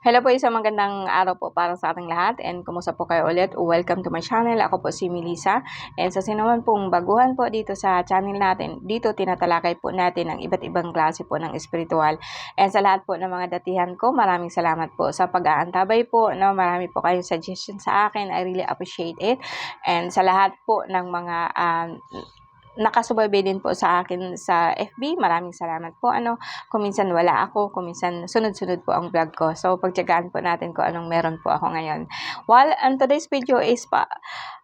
Hello po, isang magandang araw po para sa ating lahat and kumusta po kayo ulit? Welcome to my channel. Ako po si Melissa and sa sinuman pong baguhan po dito sa channel natin, dito tinatalakay po natin ang iba't ibang klase po ng espiritual. And sa lahat po ng mga datihan ko, maraming salamat po sa pag-aantabay po. No? Marami po kayong suggestion sa akin. I really appreciate it. And sa lahat po ng mga nakasubaybay din po sa akin sa FB. Maraming salamat po. Kung minsan wala ako, kung minsan sunod-sunod po ang vlog ko. So, pagtyagaan po natin kung anong meron po ako ngayon. Well, and today's video is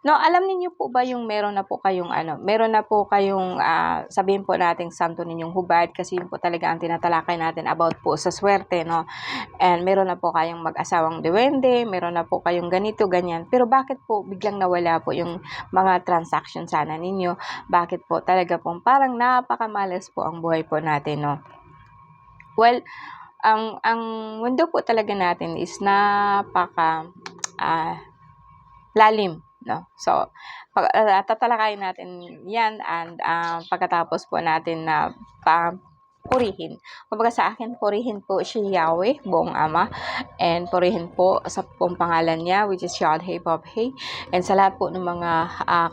alam niyo po ba yung meron na po kayong sabihin po nating santo ninyong hubad kasi yun po talaga ang tinatalakay natin about po sa swerte, no? And meron na po kayong mag-asawang duwende, meron na po kayong ganito, ganyan. Pero bakit po biglang nawala po yung mga transaction sana ninyo? Bakit po talaga pong parang napakamalas po ang buhay po natin, no? Well, ang mundo po talaga natin is napaka lalim, no? So, tatalakayin natin yan and pagkatapos po natin na purihin. Kumbaga sa akin, purihin po si Yahweh, buong Ama, and purihin po sa pong pangalan niya, which is Yahweh Bobhe, and sa lahat po ng mga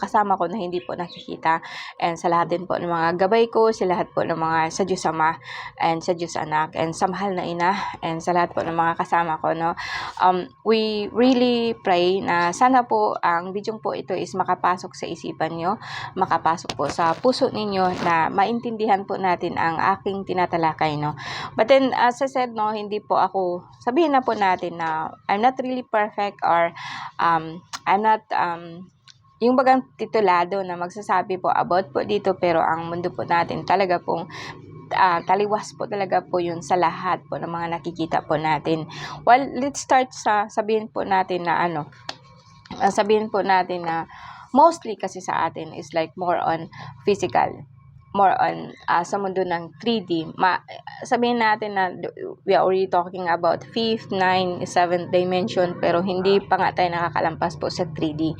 kasama ko na hindi po nakikita, and sa lahat din po ng mga gabay ko, sa lahat po ng mga sa Diyos Ama, and sa Diyos Anak, and sa mahal na ina, and sa lahat po ng mga kasama ko, no? We really pray na sana po ang video po ito is makapasok sa isipan nyo, makapasok po sa puso ninyo na maintindihan po natin ang aking tinatalakay, no? But then, as I said, no, hindi po ako, sabihin na po natin na I'm not really perfect or I'm not yung bagang titulado na magsasabi po about po dito, pero ang mundo po natin talaga pong taliwas po talaga po yun sa lahat po ng mga nakikita po natin. Well, let's start sa sabihin po natin na mostly kasi sa atin is like more on physical, more on sa mundo ng 3D. Sabihin natin na we are already talking about 5th, 9th, 7th dimension, pero hindi pa nga tayo nakakalampas po sa 3D.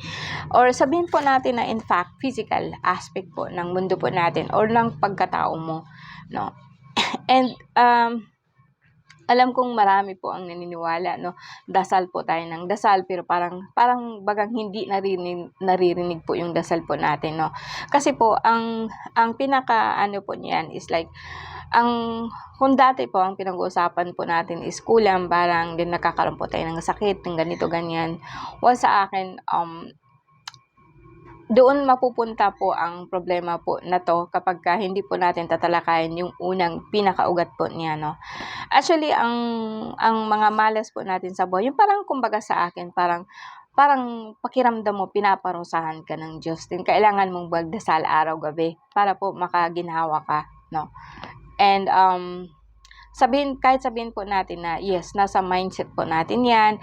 Or sabihin po natin na in fact, physical aspect po ng mundo po natin or ng pagkatao mo, no? And alam kong marami po ang naniniwala, no? Dasal po tayo ng dasal, pero parang bagang hindi naririnig po yung dasal po natin, no? Kasi po, ang pinaka, po niyan is like, kung dati po, ang pinag-uusapan po natin is kulang, parang din nakakaroon po tayo ng sakit, ng ganito, ganyan. Well, sa akin, doon mapupunta po ang problema po na to kapag hindi po natin tatalakayin yung unang pinakaugat po niya, no? Actually, ang mga malas po natin sa buhay, yung parang kumbaga sa akin, parang pakiramdam mo, pinaparusahan ka ng Diyos. Din kailangan mong magdasal araw-gabi para po makaginhawa ka, no? And kahit sabihin po natin na yes, nasa mindset po natin yan,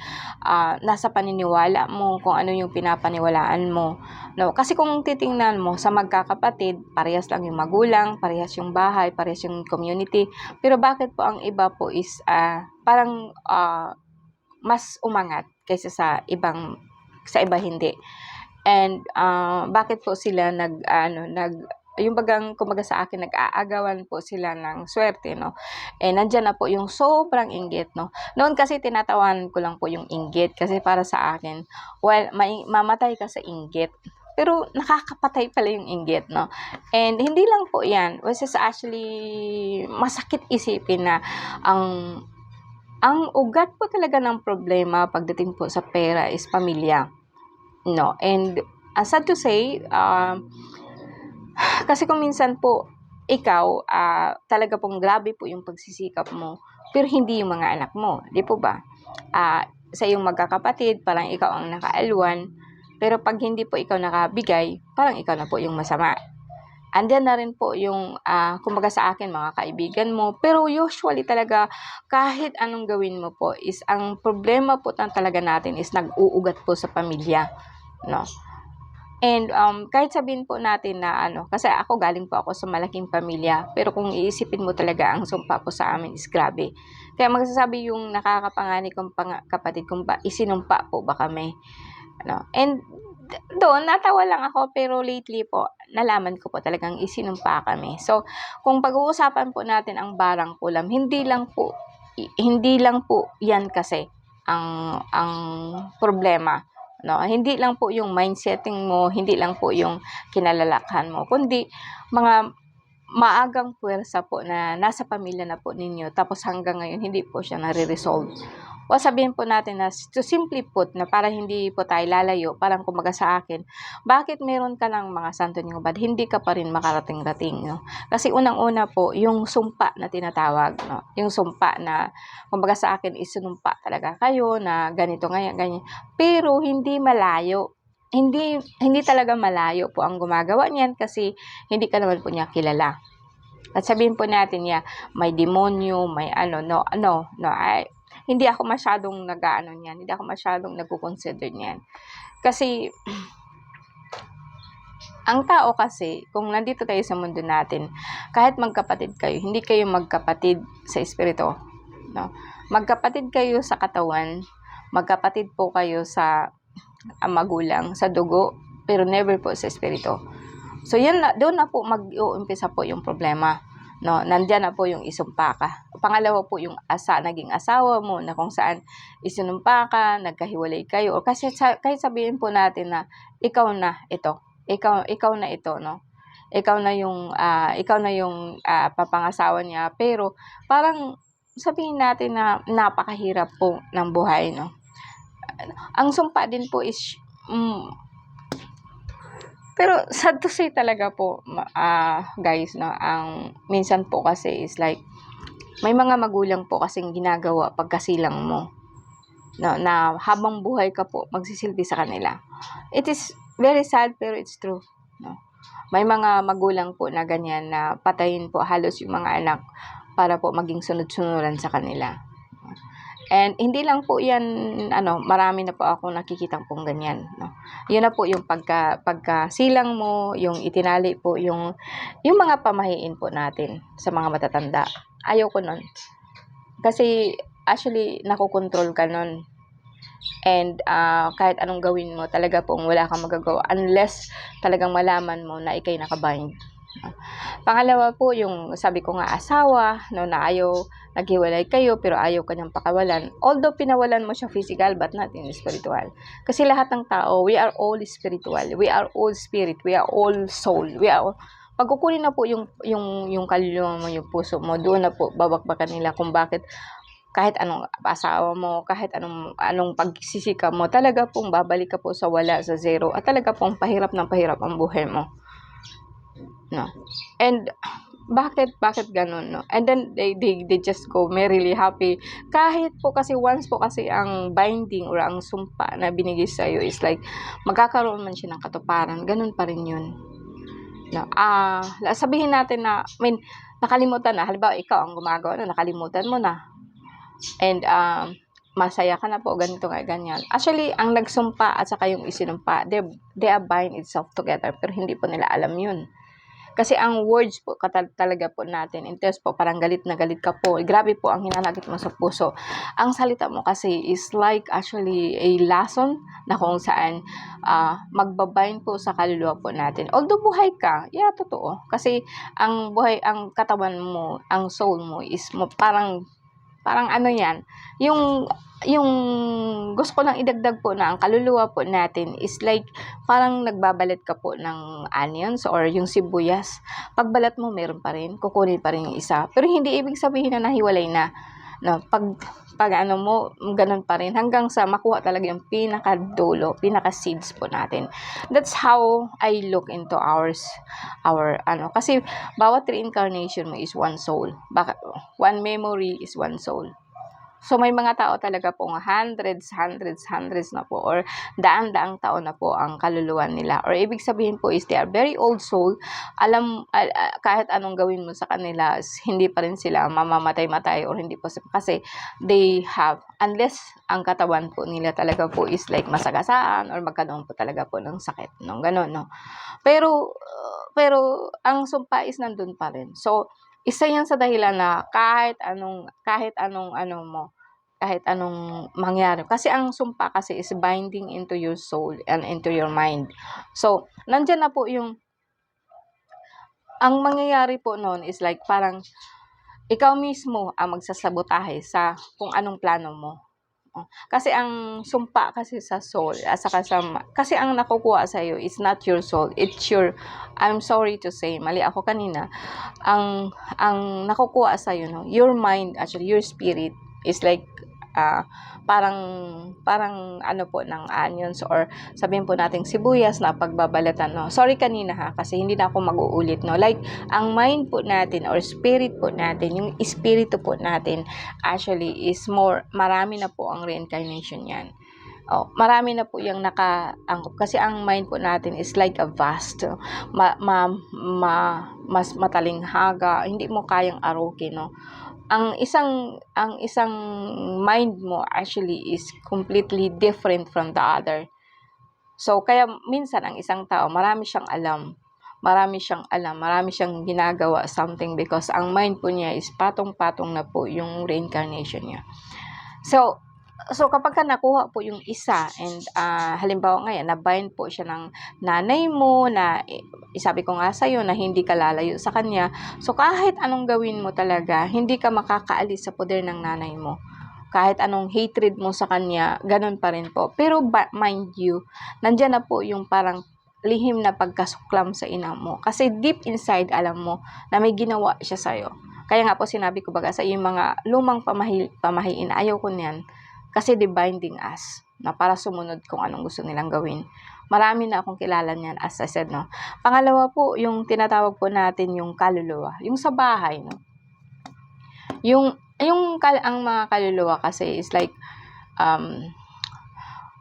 nasa paniniwala mo, kung ano yung pinapaniwalaan mo, no? Kasi kung titingnan mo sa magkakapatid, parehas lang yung magulang, parehas yung bahay, parehas yung community, pero bakit po ang iba po is parang mas umangat kaysa sa iba hindi? And bakit po sila yung kumbaga sa akin, nag-aagawan po sila ng swerte, no? Eh, nandyan na po yung sobrang inggit, no? Noon kasi tinatawanan ko lang po yung inggit kasi para sa akin, well, mamatay ka sa inggit, pero nakakapatay pala yung inggit, no? And hindi lang po yan, which is actually masakit isipin na ang ugat po talaga ng problema pagdating po sa pera is pamilya, no? And sad to say, kasi kung minsan po, ikaw, talaga pong grabe po yung pagsisikap mo, pero hindi yung mga anak mo, di po ba? Sa iyong magkakapatid, parang ikaw ang nakaalwan, pero pag hindi po ikaw nakabigay, parang ikaw na po yung masama. Andiyan na rin po yung, kumbaga sa akin, mga kaibigan mo, pero usually talaga, kahit anong gawin mo po, is ang problema po talaga natin is nag-uugat po sa pamilya, no? And kahit sabihin po natin na kasi ako galing po ako sa malaking pamilya, pero kung iisipin mo talaga ang sumpa po sa amin is grabe. Kaya magsasabi yung nakakapanganib kong kapatid kung isinumpa po ba kami. And doon natawa lang ako, pero lately po nalaman ko po talagang isinumpa kami. So kung pag-uusapan po natin ang barang kulam, hindi lang po hindi lang po yan kasi ang problema, no? Hindi lang po yung mindsetting mo, hindi lang po yung kinalalakhan mo, kundi mga maagang puwersa po na nasa pamilya na po ninyo tapos hanggang ngayon hindi po siya nare-resolve. O sabihin po natin na to simply put na para hindi po tayo lalayo, parang kumbaga sa akin, bakit meron ka ng mga santo niyong bad, hindi ka pa rin makarating-rating, no? Kasi unang-una po, yung sumpa na tinatawag, no? Yung sumpa na, kumbaga sa akin, isinumpa talaga kayo na ganito, ganyan. Pero hindi malayo. Hindi talaga malayo po ang gumagawa niyan kasi hindi ka naman po niya kilala. At sabihin po natin niya, may demonyo, may no, hindi ako masyadong nag-aano niyan, hindi ako masyadong nagko-consider niyan. Kasi, ang tao kasi, kung nandito tayo sa mundo natin, kahit magkapatid kayo, hindi kayo magkapatid sa espiritu, no? Magkapatid kayo sa katawan, magkapatid po kayo sa magulang, sa dugo, pero never po sa espiritu. So, doon na po mag-uumpisa po yung problema. No, nandiyan na po yung isumpa ka. Pangalawa po yung naging asawa mo na kung saan isinumpa ka, nagkahiwalay kayo, o kasi kahit sabihin po natin na ikaw na ito. Ikaw na ito, no? Ikaw na yung papangasawa niya, pero parang sabihin natin na napakahirap po ng buhay, no? Ang sumpa din po is pero sad to say talaga po, guys, no, ang minsan po kasi is like, may mga magulang po kasing ginagawa pagkasilang mo, no, na habang buhay ka po, magsisilbi sa kanila. It is very sad, pero it's true, no. May mga magulang po na ganyan na patayin po halos yung mga anak para po maging sunod-sunuran sa kanila. And hindi lang po yan, marami na po ako nakikitang pong ganyan, no. Yun na po yung pagkasilang mo, yung itinali po yung mga pamahiin po natin sa mga matatanda. Ayaw ko nun. Kasi actually nakokontrol ka nun. And kahit anong gawin mo, talaga pong wala kang magagawa unless talagang malaman mo na ikay nakabind. Pangalawa po, yung sabi ko nga asawa, no, na naghiwalay kayo pero ayaw kanyang pakawalan. Although pinawalan mo siya physical but not in spiritual. Kasi lahat ng tao, we are all spiritual. We are all spirit. We are all soul. Pag kukunin na po yung kaluluwa mo, yung puso mo, doon na po babakbakan nila kung bakit kahit anong asawa mo, kahit anong pagsisika mo, talaga pong babalik ka po sa wala, sa zero, at talaga pong pahirap ang buhay mo. No. And bakit ganun, no? And then they just go merrily happy. Kahit po kasi once po kasi ang binding or ang sumpa na binigay sa iyo is like magkakaroon man siya ng katuparan, ganun pa rin 'yun. No. Sabihin natin na nakalimutan na, halimbawa ikaw ang gumagawa na, nakalimutan mo na. And masaya ka na po, ganito nga, ganyan. Actually, ang nagsumpa at saka yung isinumpa, they are bind itself together, pero hindi po nila alam 'yun. Kasi ang words po talaga po natin, in terms po, parang galit na galit ka po, grabe po ang hinanakit mo sa puso. Ang salita mo kasi is like actually a lesson na kung saan magbabind po sa kaluluwa po natin. Although buhay ka, yeah, totoo. Kasi ang katawan mo, ang soul mo is parang ano yan, yung gusto ko lang idagdag po na ang kaluluwa po natin is like parang nagbabalat ka po ng onions or yung sibuyas. Pagbalat mo, meron pa rin, kukunin pa rin yung isa. Pero hindi ibig sabihin na nahiwalay na. No, pag mo, ganun pa rin hanggang sa makuha talaga yung pinakadulo, pinaka-seeds po natin. That's how I look into our kasi bawat reincarnation mo is one soul. One memory is one soul. So, may mga tao talaga pong hundreds na po or daan-daang taon na po ang kaluluwa nila. Or ibig sabihin po is they are very old soul. Kahit anong gawin mo sa kanila, hindi pa rin sila mamamatay-matay or hindi po kasi they have, unless ang katawan po nila talaga po is like masagasaan or magkaroon po talaga po ng sakit. No? Ganun, no? Pero ang sumpa is nandun pa rin. So, isa yan sa dahilan na kahit anong mangyari. Kasi ang sumpa kasi is binding into your soul and into your mind. So, nandyan na po ang mangyayari po noon is like parang ikaw mismo ang magsasabotahe sa kung anong plano mo. Kasi ang sumpa kasi sa soul, saka kasi ang nakukuha sa iyo is not your soul, it's your, I'm sorry to say, mali ako kanina, ang nakukuha sa iyo, no, your mind, actually your spirit is like parang ano po ng onions, or sabihin po nating sibuyas na pagbabalatan, no. Sorry kanina ha, kasi hindi na ako mag-uulit, no. Like ang mind po natin or spirit po natin, yung espiritu po natin actually is marami na po ang reincarnation yan. Marami na po yung nakaangkop kasi ang mind po natin is like a vast, mas matalinghaga, hindi mo kayang arukin, no. Ang isang mind mo actually is completely different from the other. So kaya minsan ang isang tao marami siyang ginagawa something because ang mind po niya is patong-patong na po yung reincarnation niya. So kapag ka nakuha po yung isa and halimbawa ngayon na-bind po siya ng nanay mo na sabi ko nga sa'yo na hindi ka lalayo sa kanya. So kahit anong gawin mo talaga, hindi ka makakaalis sa poder ng nanay mo. Kahit anong hatred mo sa kanya, ganun pa rin po. Pero mind you, nandyan na po yung parang lihim na pagkasuklam sa ina mo. Kasi deep inside, alam mo na may ginawa siya sa'yo. Kaya nga po sinabi ko baga sa yung mga lumang pamahiin, ayaw ko niyan. Kasi they binding us na para sumunod kung anong gusto nilang gawin. Marami na akong kilala niyan, as I said, no. Pangalawa po, yung tinatawag po natin yung kaluluwa, yung sa bahay, no. Ang mga kaluluwa kasi is like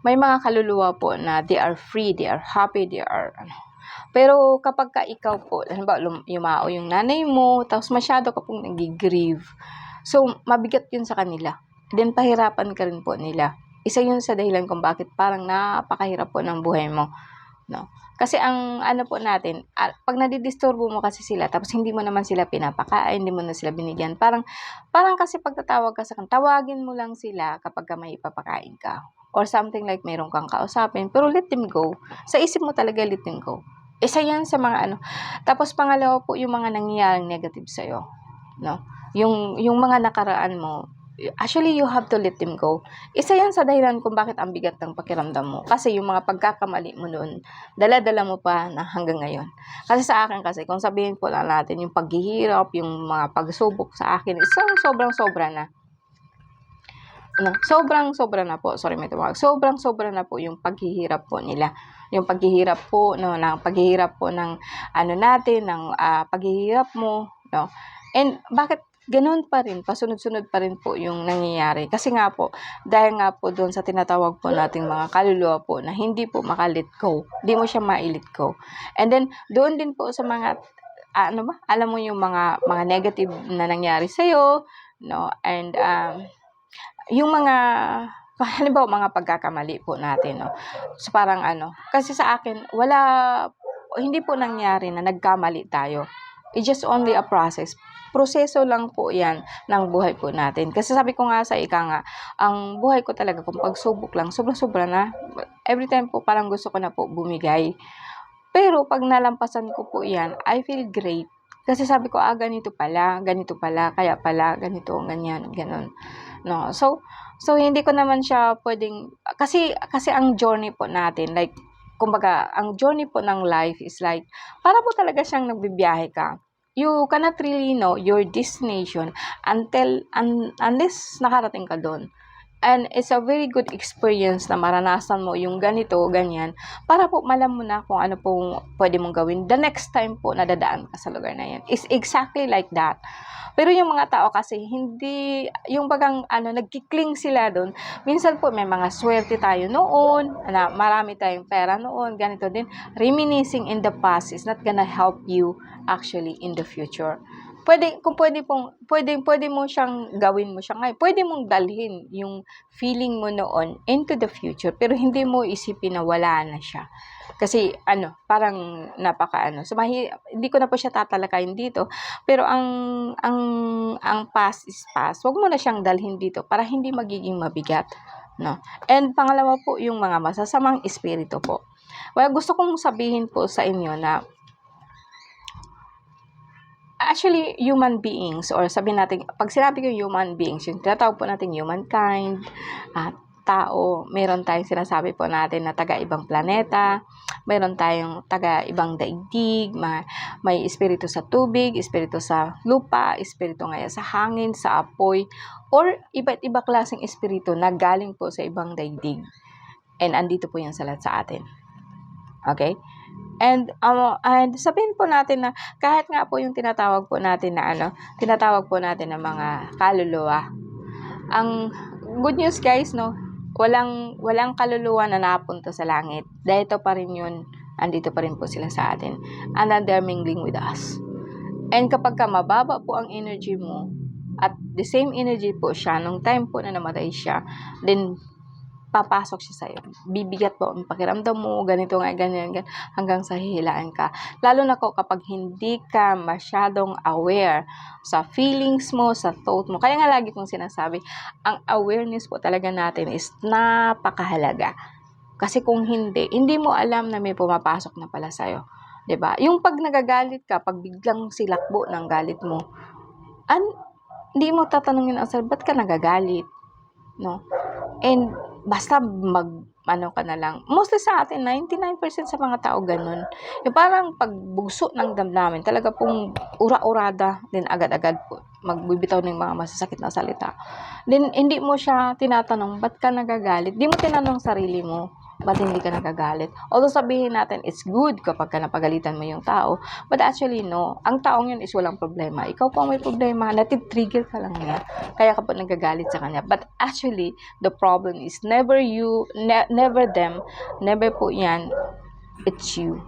may mga kaluluwa po na they are free, they are happy, they are pero kapag ka ikaw po, halimbawa yumao yung nanay mo, tapos masyado ka pong nag-grieve, so mabigat yun sa kanila. Then pahirapan ka rin po nila. Isa yun sa dahilan kung bakit parang napakahirap po ng buhay mo, no? Kasi ang ano po natin, pag nadidisturbo mo kasi sila, tapos hindi mo naman sila pinapakain, hindi mo na sila binigyan, parang kasi pagtatawag ka sa kanila, tawagin mo lang sila kapag ka may ipapakain ka. Or something like meron kang kausapin, pero let them go. Sa isip mo talaga, let them go. Isa yan sa mga ano. Tapos pangalawa po, yung mga nangyayaring negative sa'yo, no? Yung mga nakaraan mo, actually, you have to let them go. Isa yan sa dahilan kung bakit ang bigat ng pakiramdam mo. Kasi yung mga pagkakamali mo noon, dala-dala mo pa na hanggang ngayon. Kasi sa akin kasi, kung sabihin po lang natin, yung paghihirap, yung mga pagsubok sa akin, sobrang-sobra na. No, sobrang-sobra na po. Sorry, may tumawag. Sobrang-sobra na po yung paghihirap po nila. Yung paghihirap po, no, ng paghihirap po ng ano natin, ng paghihirap mo, no. And bakit ganoon pa rin, pasunod-sunod pa rin po yung nangyayari? Kasi nga po, dahil nga po doon sa tinatawag po nating mga kaluluwa po na hindi po makalit go. Hindi mo siya ma-let go. And then, doon din po sa mga, alam mo yung mga negative na nangyari sa'yo, no? And, yung mga, halimbawa mga pagkakamali po natin, no? So parang kasi sa akin, hindi po nangyari na nagkamali tayo. It's just only a process. Proseso lang po yan ng buhay po natin. Kasi sabi ko nga sa ika nga, ang buhay ko talaga kung pagsubok lang, sobra-sobra na. Every time po parang gusto ko na po bumigay. Pero pag nalampasan ko po yan, I feel great. Kasi sabi ko, ganito pala, kaya pala, ganito, ganyan, ganon. No, so hindi ko naman siya pwedeng, kasi ang journey po natin, like, kumbaga, ang journey po ng life is like, para po talaga siyang nagbibiyahe ka. You cannot really know your destination unless nakarating ka doon. And it's a very good experience na maranasan mo yung ganito, ganyan, para po malam mo na kung ano pong pwede mong gawin the next time po na dadaan ka sa lugar na yan. It's exactly like that. Pero yung mga tao kasi, hindi, yung bagang nagkikling sila doon. Minsan po may mga swerte tayo noon, na marami tayong pera noon, ganito din. Reminiscing in the past is not gonna help you actually in the future. Pwede mo siyang gawin mo siya ngayon. Pwede mong dalhin yung feeling mo noon into the future, pero hindi mo isipin na wala na siya. Kasi parang so hindi ko na po siya tatalakayin dito, pero ang past is past. Huwag mo na siyang dalhin dito para hindi magiging mabigat, no? And pangalawa po, yung mga masasamang espiritu po. Well, gusto kong sabihin po sa inyo na actually, human beings, or sabihin natin, pag sinabi ko human beings, yung tinatawag po natin humankind, tao, meron tayong sinasabi po natin na taga-ibang planeta, meron tayong taga-ibang daigdig, may espiritu sa tubig, espiritu sa lupa, espiritu ngayon sa hangin, sa apoy, or iba't iba klaseng espiritu na galing po sa ibang daigdig. And andito po yan sa lahat sa atin. Okay? And sabihin po natin na kahit nga po yung tinatawag po natin na mga kaluluwa. Ang good news guys, no, walang kaluluwa na napunta sa langit. Dito pa rin yun, andito pa rin po sila sa atin. And then they're mingling with us. And kapag ka mababa po ang energy mo, at the same energy po siya, nung time po na namatay siya, then papasok siya sa'yo. Bibigat po ang pakiramdam mo, ganito nga, ganyan, hanggang sa hihilaan ka. Lalo na kapag hindi ka masyadong aware sa feelings mo, sa thought mo. Kaya nga lagi kong sinasabi, ang awareness po talaga natin is napakahalaga. Kasi kung hindi mo alam na may pumapasok na pala sa'yo. 'Di ba? Yung pag nagagalit ka, pag biglang silakbo ng galit mo, hindi mo tatanungin ang sarili, ba't ka nagagalit? No? And basta ka na lang. Mostly sa atin, 99% sa mga tao ganun. Yung parang pagbugso ng damdamin, talaga pong ura-urada, din agad-agad po magbibitaw ng mga masasakit na salita. Then, hindi mo siya tinatanong, ba't ka nagagalit? Di mo tinanong sarili mo, ba't hindi ka nagagalit? Although sabihin natin, it's good kapag ka napagalitan mo yung tao, but actually, no. Ang taong yun is walang problema. Ikaw po ang may problema, natitrigger ka lang niya. Kaya ka po nagagalit sa kanya. But actually, the problem is never you, never them, never po yan, it's you.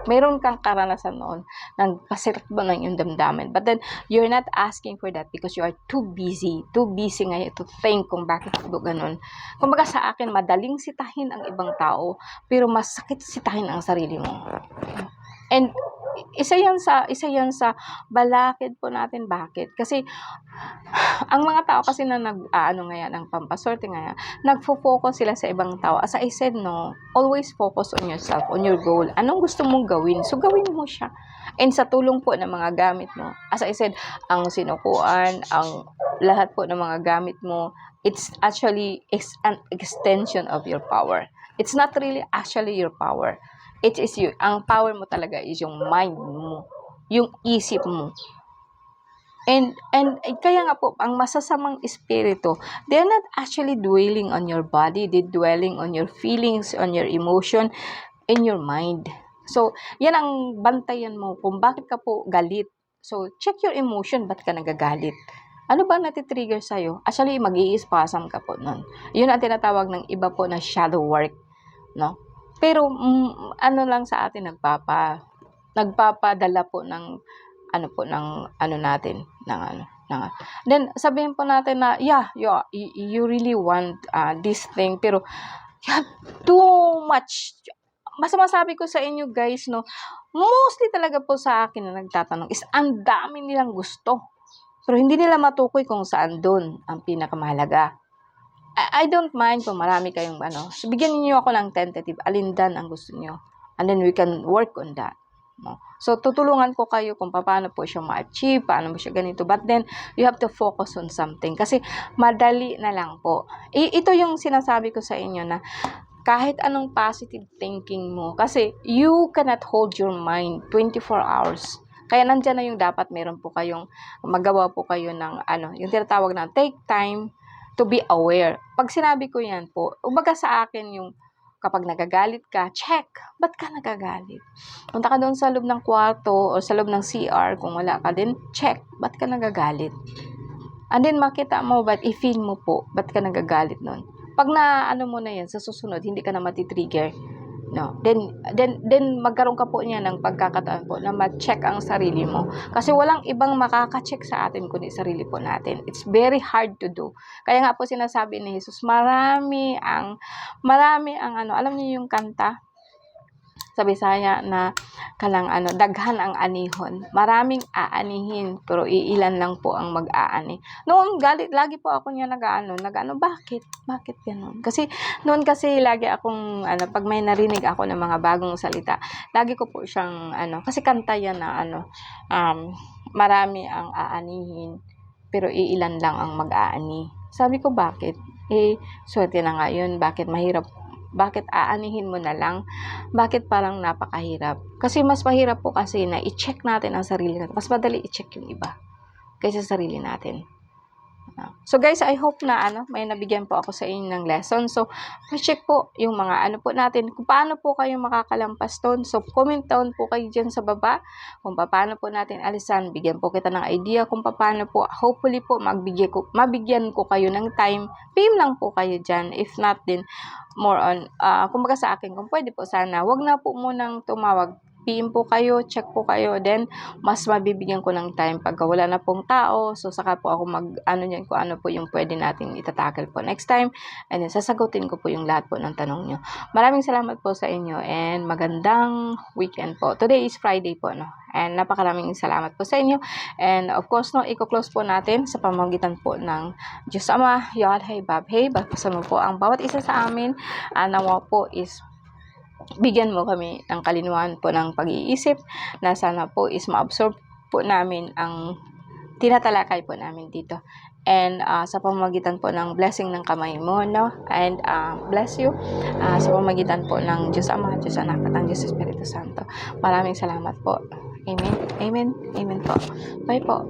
Meron kang karanasan noon ng pasirkbo ng yung damdamin. But then, you're not asking for that because you are too busy ngayon to think kung bakit po ganun. Kumbaga sa akin, madaling sitahin ang ibang tao, pero masakit sitahin ang sarili mo. And isa yan sa balakid po natin. Bakit? Kasi ang mga tao kasi na ng pampaswerte ngayon, nagfo-focus sila sa ibang tao. As I said, no, always focus on yourself, on your goal. Anong gusto mong gawin? So, gawin mo siya. And sa tulong po ng mga gamit mo, as I said, ang sinukuan, ang lahat po ng mga gamit mo, it's actually an extension of your power. It's not really actually your power. It is you. Ang power mo talaga is yung mind mo, yung isip mo. And kaya nga po, ang masasamang espiritu, they're not actually dwelling on your body, they're dwelling on your feelings, on your emotion, in your mind. So, yan ang bantayan mo kung bakit ka po galit. So, check your emotion, ba't ka nagagalit? Ano ba natitrigger sa'yo? Actually, mag-i-spasm ka po nun. Yun ang tinatawag ng iba po na shadow work, no? Pero, lang sa atin, nagpapadala po ng natin, then sabihin po natin na you really want this thing, pero you have too much. Basta masabi ko sa inyo guys, no, mostly talaga po sa akin na nagtatanong is ang dami nilang gusto, pero hindi nila matukoy kung saan doon ang pinakamahalaga. I don't mind kung marami kayong so bigyan niyo ako ng tentative, alindan ang gusto niyo, and then we can work on that. No? So, tutulungan ko kayo kung paano po siya ma-achieve, paano mo siya ganito. But then, you have to focus on something. Kasi, madali na lang po. Ito yung sinasabi ko sa inyo na kahit anong positive thinking mo. Kasi, you cannot hold your mind 24 hours. Kaya nandyan na yung dapat meron po kayong, magawa po kayo ng, yung tinatawag na take time to be aware. Pag sinabi ko yan po, umaga sa akin yung, kapag nagagalit ka, check, ba't ka nagagalit? Punta ka doon sa loob ng kwarto o sa loob ng CR, kung wala ka din, check, ba't ka nagagalit? And then makita mo, i-feel mo po, ba't ka nagagalit nun? Pag mo na yan, sa susunod, hindi ka na matitrigger. No, then magkaroon ka po niya ng pagkakataon po na ma-check ang sarili mo. Kasi walang ibang makaka-check sa atin kundi sarili po natin. It's very hard to do. Kaya nga po sinasabi ni Jesus, marami ang alam niyo yung kanta? sa Bisaya na kanang ano, daghan ang anihon. Maraming aanihin, pero iilan lang po ang mag-aani. Noon, lagi po ako niya nag-ano, bakit? Bakit ganun? Kasi, noon kasi lagi akong, pag may narinig ako ng mga bagong salita, lagi ko po siyang, kasi kanta yan na, marami ang aanihin, pero iilan lang ang mag-aani. Sabi ko, bakit? Swerte na nga yun. Bakit aanihin mo na lang? Bakit parang napakahirap? Kasi mas mahirap po kasi na i-check natin ang sarili natin. Mas madali i-check yung iba kaysa sa sarili natin. So guys, I hope na may nabigyan po ako sa inyo ng lesson. So, check po yung mga po natin, kung paano po kayo makakalampas doon. So, comment down po kayo dyan sa baba kung paano po natin alisan. Bigyan po kita ng idea kung paano po. Hopefully po, mabigyan ko kayo ng time. PM lang po kayo dyan. If not, din more on, kumbaga sa akin, kung pwede po sana, wag na po munang tumawag. PM po kayo, check po kayo, then mas mabibigyan ko ng time pagka wala na pong tao, so saka po ako niyan kung ano po yung pwede natin itatakal po next time, and then sasagutin ko po yung lahat po ng tanong nyo. Maraming salamat po sa inyo, and magandang weekend po. Today is Friday po, no? And napakaraming salamat po sa inyo, and of course, no, i-close po natin sa pamamagitan po ng Diyos Ama, Yod, Hey, Bab, Hey, basta mo po ang bawat isa sa amin, nawa po is bigyan mo kami ng kalinawan po ng pag-iisip na sana po is ma-absorb po namin ang tinatalakay po namin dito. And sa pamamagitan po ng blessing ng kamay mo, no? And bless you sa pamamagitan po ng Diyos Ama, Diyos Anak, at ang Diyos Espiritu Santo. Maraming salamat po. Amen. Amen. Amen po. Bye po.